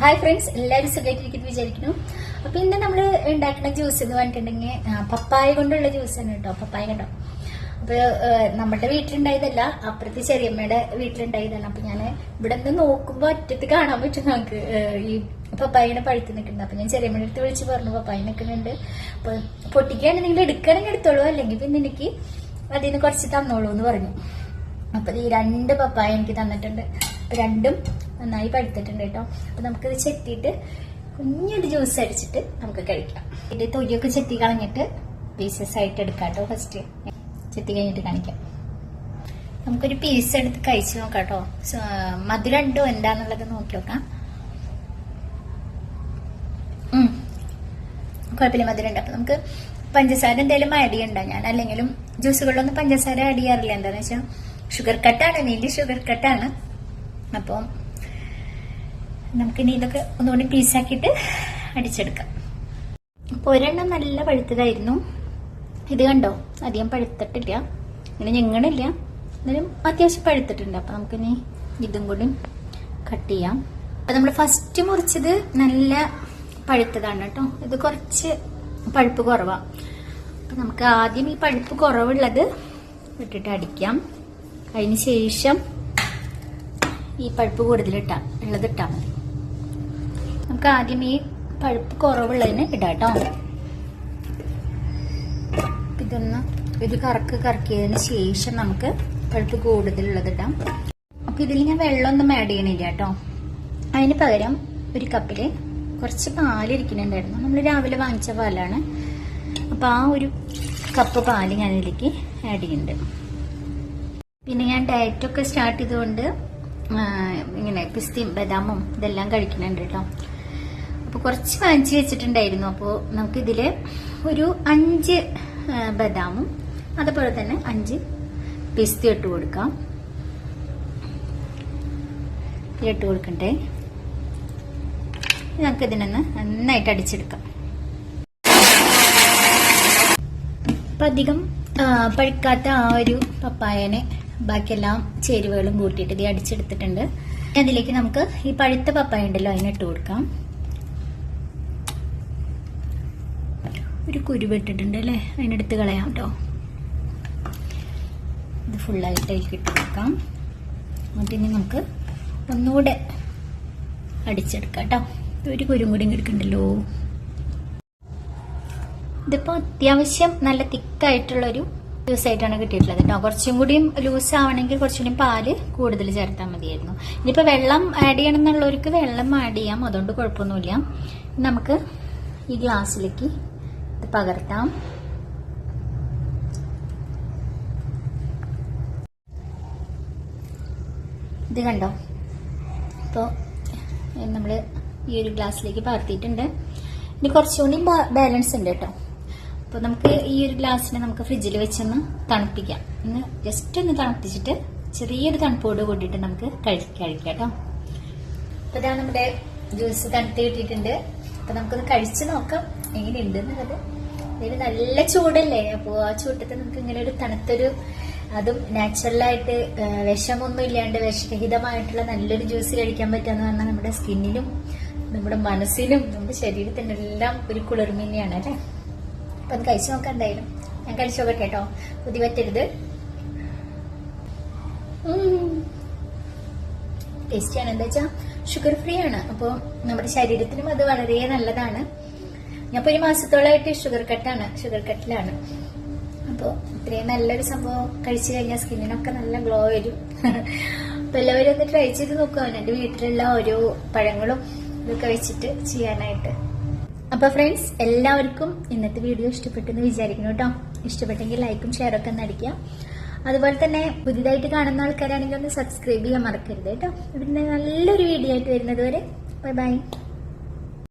Hi friends, എല്ലാവരും സുഖമായിട്ടിരിക്കുന്നു വിചാരിക്കുന്നു. അപ്പൊ ഇന്ന് നമ്മൾ ഉണ്ടാക്കുന്ന ജ്യൂസ് എന്ന് പറഞ്ഞിട്ടുണ്ടെങ്കിൽ പപ്പായ കൊണ്ടുള്ള ജ്യൂസ് ആണ് കേട്ടോ. പപ്പായ കണ്ടോ. അപ്പൊ നമ്മുടെ വീട്ടിലുണ്ടായതല്ല, അപ്പുറത്തെ ചെറിയമ്മയുടെ വീട്ടിലുണ്ടായതാണ്. അപ്പൊ ഞാൻ ഇവിടെ നിന്ന് നോക്കുമ്പോ അറ്റത്ത് കാണാൻ പറ്റും നമുക്ക് ഈ പപ്പായനെ പഴുത്ത് നിൽക്കുന്നത്. അപ്പൊ ഞാൻ ചെറിയമ്മയുടെ അടുത്ത് വിളിച്ച് പറഞ്ഞു പപ്പായ നിൽക്കുന്നുണ്ട്, അപ്പൊ പൊട്ടിക്കുകയാണെങ്കിൽ നിങ്ങൾ എടുക്കുകയാണെങ്കിൽ എടുത്തോളൂ, അല്ലെങ്കിൽ പിന്നെ എനിക്ക് അതിൽ നിന്ന് കുറച്ച് തന്നോളൂ എന്ന് പറഞ്ഞു. അപ്പൊ ഈ 2 പപ്പായ എനിക്ക് തന്നിട്ടുണ്ട്. രണ്ടും നന്നായി പഴുത്തിട്ടുണ്ട് കേട്ടോ. അപ്പൊ നമുക്കിത് ചെത്തിയിട്ട് കുഞ്ഞൊരു ജ്യൂസ് അടിച്ചിട്ട് നമുക്ക് കഴിക്കാം. ഇതിന്റെ തൊലിയൊക്കെ ചെത്തി കളഞ്ഞിട്ട് പീസസ് ആയിട്ട് എടുക്കാം കേട്ടോ. ഫസ്റ്റ് ചെത്തി കഴിഞ്ഞിട്ട് കാണിക്കാം. നമുക്കൊരു പീസ് എടുത്ത് കഴിച്ചു നോക്കാം കേട്ടോ. മധുരണ്ടോ എന്താന്നുള്ളത് നോക്കി നോക്കാം. കുഴപ്പമില്ല, മധുരണ്ട്. അപ്പൊ നമുക്ക് പഞ്ചസാര എന്തായാലും ആഡ് ചെയ്യണ്ട. ഞാൻ അല്ലെങ്കിലും ജ്യൂസുകളിലൊന്നും പഞ്ചസാര ആഡ് ചെയ്യാറില്ല. എന്താന്ന് വെച്ചാൽ ഷുഗർ കട്ടാണ്, മെയിൻലി ഷുഗർ കട്ടാണ്. അപ്പം നമുക്കിനി ഇതൊക്കെ ഒന്നുകൂടി പീസാക്കിയിട്ട് അടിച്ചെടുക്കാം. അപ്പോൾ ഒരെണ്ണം നല്ല പഴുത്തതായിരുന്നു. ഇത് കണ്ടോ, അധികം പഴുത്തിട്ടില്ല, ഇങ്ങനെ ഞെങ്ങണില്ല, എന്നാലും അത്യാവശ്യം പഴുത്തിട്ടുണ്ട്. അപ്പൊ നമുക്കിനി ഇതും കൂടി കട്ട് ചെയ്യാം. അപ്പൊ നമ്മൾ ഫസ്റ്റ് മുറിച്ചത് നല്ല പഴുത്തതാണ് കേട്ടോ. ഇത് കുറച്ച് പഴുപ്പ് കുറവാണ്. അപ്പൊ നമുക്ക് ആദ്യം ഈ പഴുപ്പ് കുറവുള്ളത് ഇട്ടിട്ട് അടിക്കാം. അതിന് ശേഷം ഈ പഴുപ്പ് ഉള്ളത് ഇട്ടാൽ മതി. നമുക്ക് ആദ്യം ഈ പഴുപ്പ് കുറവുള്ളതിന് ഇടാം കേട്ടോ. ഇത് കറക്കിയതിന് ശേഷം നമുക്ക് പഴുപ്പ് കൂടുതലുള്ളത് ഇടാം. അപ്പൊ ഇതിൽ ഞാൻ വെള്ളമൊന്നും ആഡ് ചെയ്യണില്ല കേട്ടോ. അതിന് പകരം ഒരു കപ്പില് കുറച്ച് പാലിരിക്കുന്നുണ്ടായിരുന്നു. നമ്മൾ രാവിലെ വാങ്ങിച്ച പാലാണ്. അപ്പൊ ആ ഒരു കപ്പ് പാല് ഞാൻ ഇതിലേക്ക് ആഡ് ചെയ്യുന്നുണ്ട്. പിന്നെ ഞാൻ ഡയറ്റൊക്കെ സ്റ്റാർട്ട് ചെയ്തുകൊണ്ട് ഇങ്ങനെ പിസ്തയും ബദാമും ഇതെല്ലാം കഴിക്കുന്നുണ്ട് കേട്ടോ. അപ്പൊ കുറച്ച് വാങ്ങിച്ചു വെച്ചിട്ടുണ്ടായിരുന്നു. അപ്പോൾ നമുക്കിതില് ഒരു 5 ബദാമും അതുപോലെ തന്നെ 5 പിസ്ത ഇട്ട് കൊടുക്കാം. ഇട്ട് കൊടുക്കണ്ടേ. നമുക്കിതിനൊന്ന് നന്നായിട്ട് അടിച്ചെടുക്കാം. അപ്പൊ അധികം പഴുക്കാത്ത ആ ഒരു പപ്പായനെ ബാക്കിയെല്ലാം ചേരുവകളും കൂട്ടിയിട്ട് ഇത് അടിച്ചെടുത്തിട്ടുണ്ട്. അതിലേക്ക് നമുക്ക് ഈ പഴുത്ത പപ്പായ ഉണ്ടല്ലോ അതിനിട്ട് കൊടുക്കാം. ഒരു കുരുവിട്ടിട്ടുണ്ട് അല്ലേ, അതിനെടുത്ത് കളയാം കേട്ടോ. ഇത് ഫുള്ളായിട്ട് അതിലേക്ക് ഇട്ട് കൊടുക്കാം. അതിന് നമുക്ക് ഒന്നുകൂടെ അടിച്ചെടുക്കാം കേട്ടോ. ഒരു കുരും കൂടി എടുക്കണ്ടല്ലോ. ഇതിപ്പോ അത്യാവശ്യം നല്ല തിക്കായിട്ടുള്ളൊരു ജ്യൂസ് ആയിട്ടാണ് കിട്ടിയിട്ടുള്ളത് കേട്ടോ. കുറച്ചും കൂടിയും ലൂസ് ആവണമെങ്കിൽ കുറച്ചും കൂടി പാല് കൂടുതൽ ചേർത്താൽ മതിയായിരുന്നു. ഇനിയിപ്പോ വെള്ളം ആഡ് ചെയ്യണം എന്നുള്ളവർക്ക് വെള്ളം ആഡ് ചെയ്യാം, അതുകൊണ്ട് കുഴപ്പമൊന്നുമില്ല. നമുക്ക് ഈ ഗ്ലാസ്സിലേക്ക് ഇത് പകർത്താം. ഇത് കണ്ടോ. ഇപ്പോൾ നമ്മൾ ഈ ഒരു ഗ്ലാസ്സിലേക്ക് പകർത്തിയിട്ടുണ്ട്. ഇനി കുറച്ചുകൂടി ബാലൻസ് ഉണ്ട് കേട്ടോ. അപ്പോൾ നമുക്ക് ഈ ഒരു ഗ്ലാസ്സിനെ നമുക്ക് ഫ്രിഡ്ജിൽ വെച്ചൊന്ന് തണുപ്പിക്കാം. ജസ്റ്റ് ഒന്ന് തണുപ്പിച്ചിട്ട് ചെറിയൊരു തണുപ്പോട് കൂട്ടിയിട്ട് നമുക്ക് കഴിക്കാം കേട്ടോ. അപ്പോൾ ഇതാണ് നമ്മുടെ ജ്യൂസ് തണുത്ത് കിട്ടിയിട്ടുണ്ട്. അപ്പോൾ നമുക്കൊന്ന് കഴിച്ച് നോക്കാം എങ്ങനെയുണ്ട് എന്നുള്ളത്. ഇതിന് നല്ല ചൂടല്ലേ, അപ്പോൾ ആ ചൂട്ടത്തിൽ നമുക്ക് ഇങ്ങനെ ഒരു തണുത്തൊരു, അതും നാച്ചുറലായിട്ട് വിഷമൊന്നും ഇല്ലാണ്ട് വിഷരഹിതമായിട്ടുള്ള നല്ലൊരു ജ്യൂസ് കഴിക്കാൻ പറ്റാന്ന് പറഞ്ഞാൽ നമ്മുടെ സ്കിന്നിനും നമ്മുടെ മനസ്സിനും നമ്മുടെ ശരീരത്തിനെല്ലാം ഒരു കുളിർമീനെയാണ് അല്ലേ. അപ്പൊ അത് കഴിച്ചു നോക്കാം. എന്തായാലും ഞാൻ കഴിച്ചു നോക്കട്ടെ കേട്ടോ. പുതി പറ്റരുത്. ടേസ്റ്റിയാണ്. എന്താ വെച്ചാൽ ഷുഗർ ഫ്രീ ആണ്. അപ്പോൾ നമ്മുടെ ശരീരത്തിനും അത് വളരെ നല്ലതാണ്. ഞാൻ ഇപ്പൊ 1 മാസത്തോളമായിട്ട് ഷുഗർ കട്ടിലാണ്. അപ്പോൾ ഇത്രയും നല്ലൊരു സംഭവം കഴിച്ചു കഴിഞ്ഞാൽ സ്കിന്നിനൊക്കെ നല്ല ഗ്ലോ വരും. അപ്പൊ എല്ലാവരും ഒന്ന് ട്രൈ ചെയ്ത് നോക്കുക. എന്റെ വീട്ടിലുള്ള ഓരോ പഴങ്ങളും ഇതൊക്കെ വെച്ചിട്ട് ചെയ്യാനായിട്ട്. അപ്പൊ ഫ്രണ്ട്സ്, എല്ലാവർക്കും ഇന്നത്തെ വീഡിയോ ഇഷ്ടപ്പെട്ടെന്ന് വിചാരിക്കുന്നു കേട്ടോ. ഇഷ്ടപ്പെട്ടെങ്കിൽ ലൈക്കും ഷെയറൊക്കെ ഒന്ന് അടിക്കുക. അതുപോലെ തന്നെ പുതിയതായിട്ട് കാണുന്ന ആൾക്കാരാണെങ്കിൽ ഒന്ന് സബ്സ്ക്രൈബ് ചെയ്യാൻ മറക്കരുത് കേട്ടോ. പിന്നെ നല്ലൊരു വീഡിയോ ആയിട്ട് വരുന്നത് വരെ ബൈ ബൈ.